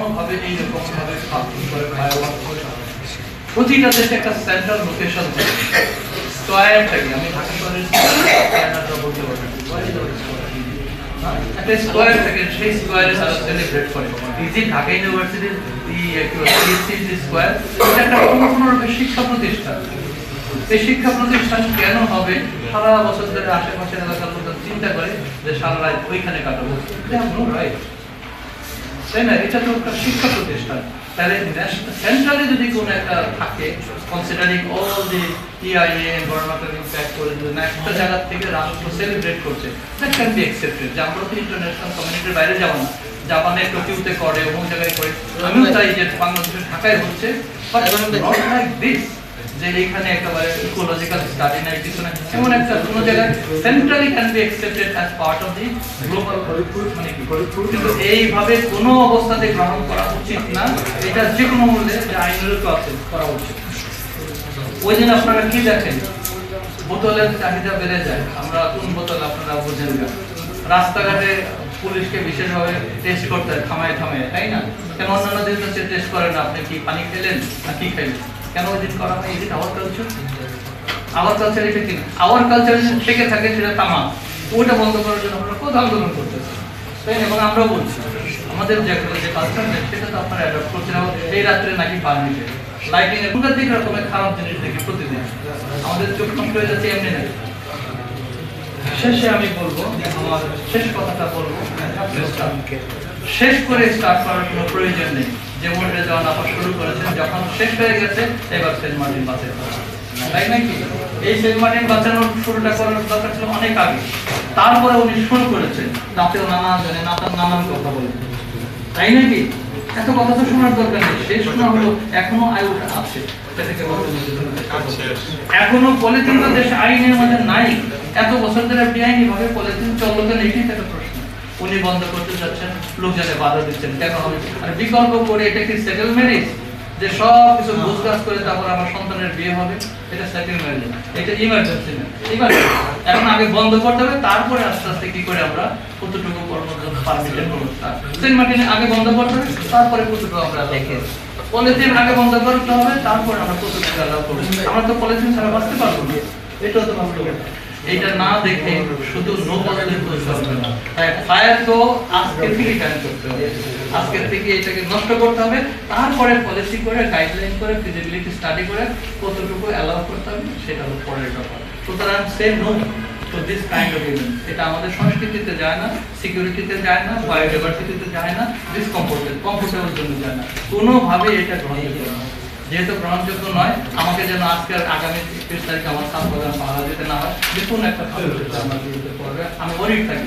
কোনোভাবে এইরকম ভাবে ফাংশন করে ফায়ারওয়ার্ক করে। প্রতিটা দেশে একটা সেন্ট্রাল লোকেশন থাকে। স্কয়ার থাকে, আমি ঢাকা শহরের স্কয়ারটা বলতে পারবো, একটা স্কয়ার থাকে, সেই স্কয়ারে তারা সেলিব্রেট করে। ইজি ঢাকা ইউনিভার্সিটির স্কয়ার একটা সম্পূর্ণরূপে শিক্ষা প্রতিষ্ঠান। এই শিক্ষা প্রতিষ্ঠান কেন হবে? সারা বছর ধরে আশেপাশের এলাকার লোক চিন্তা করে যে সারা রাত ওইখানে কাটাবো, তাই না? এটা তো একটা শিক্ষা প্রতিষ্ঠান। তাহলে সেন্ট্রালে যদি কোনো একটা থাকে, considering all the TIA environmental impact করে যদি না একটা জায়গা থেকে রাষ্ট্র সেলিব্রেট করছে, দ্যাট ক্যান বি অ্যাকসেপ্টেড। যে আমরা তো ইন্টারন্যাশনাল কমিউনিটির বাইরে যাব না, জাপানে টোকিওতে করে, অন্য জায়গায় করে, আমিও চাই যে বাংলাদেশের ঢাকায় হচ্ছে, বাট নট লাইক দিস, যে এইখানে একেবারে ইকোলজিক্যাল স্টাডি নাই, কিছু না, এমন একটা কোনো জায়গায় centrally can be accepted as part of the global মানে কি, কিন্তু এইভাবে কোনো অবস্থাতে গ্রহণ করা উচিত না। এটা যে কোনো মূল্যে যে আইনের প্রসেস করা উচিত। ওই দিন আপনারা কি দেখেন, বোতলের চাহিদা বেড়ে যায়, আমরা কোন বোতল আপনারা বুঝেন না, রাস্তাঘাটে পুলিশকে বিশেষভাবে টেস্ট করতে হয় থামায় থামায়, তাই না? কেন অন্যান্য দিন তো টেস্ট করে না, আপনি কি পানি খেলেন না কি খাইলেন, কেন ওই দিন করা হয়? এই দিন আওয়ার কালচার, আওয়ার কালচার এটা কি? আওয়ার কালচার থেকে থাকে সেটা তামাক, ওটা বন্ধ করার জন্য আমরা কত আন্দোলন করতেছি, তাই না? এবং আমরা বলছি আমাদের যে কালচার নেই সেটা তো আপনারা অ্যাডপ্ট করছেন। এই রাত্রে নাকি পারমিটে লাইটিং এর প্রত্যেক রকমের খারাপ জিনিস দেখি প্রতিদিন, আমাদের চোখ নষ্ট হয়ে যাচ্ছে এমনি না। শেষে আমি বলবো, আমার শেষ কথাটা বলবো, শেষ করে স্টার্ট করার কোনো প্রয়োজন নেই। যেমন রেজাওয়ান আপা শুরু করেছেন, যখন শেষ হয়ে গেছে এবার সেন্ট মার্টিন বাঁচাতে হবে, তাই নাকি? এই সেন্ট মার্টিন বাঁচানোর শুরুটা করার দরকার ছিল অনেক আগে, তারপরে উনি শুরু করেছেন, রাতেও নানান জানে নানান কথা বলে, তাই নাকি? এত কথা তো শোনার দরকার নেই, শেষ শোনা হলো, এখনো আয় ওঠা আছে, এখনো পলিথিন তো দেশে আইনের মধ্যে নাই, এত বছর ধরে বেআইনি ভাবে পলিথিন চললো কেন, এটাই একটা প্রশ্ন। উনি বন্ধ করতে যাচ্ছেন, লোকজনে বাধা দিচ্ছেন, কেন হবে? আর বিকল্প করে এটা কি সেটেল ম্যারেজ, যে সব কিছু বুঝগাছ করে তারপর আমার সন্তানের বিয়ে হবে, এটা সেটেল ম্যারেজ, এটা ইমার্জেন্সি না। এখন আগে বন্ধ করতে হবে, তারপরে আস্তে আস্তে কি করে আমরা কতটুকু কর্মজীবন পারমিটেড ব্যবস্থা, সেন্ট মার্টিনে আগে বন্ধ করতে হবে, তারপরে কতটুকু আমরা দেখে পলিথিন আগে বন্ধ করতে হবে, তারপরে আমরা কতটুকু আলাদা করবো। আমরা তো পলিথিন ছাড়া বাঁচতে পারবো না, এটাও তো ভাবতে হবে। এটা না দেখে শুধু নো বদলে চলবে না। তাই ফায়ার তো আজকে থেকে কাজ করতে হবে, আজকে থেকে এটাকে নষ্ট করতে হবে, তারপরে পলিসি করে গাইডলাইন করে ফিজিবিলিটি স্টাডি করে কতটুকু অ্যালাউ করতে হবে সেটা হলো পরের ব্যাপার। সুতরাং say no to this kind of event, এটা আমাদের সংস্কৃতিতে যায় না, সিকিউরিটিতে যায় না, বায়োডাইভার্সিটিতে যায় না, কমফোর্টেবল জন্য যায় না, কোনোভাবে এটা গ্রহণযোগ্য নয়। যেহেতু গ্রহণযোগ্য নয়, আমাকে যেন আজকে আগামী 30 তারিখে আমার ছাত্ররা পাওয়া যেতে না হয়, যে কোনো একটা আমরা বিরুদ্ধে পড়বে, আমি ওরিড থাকি।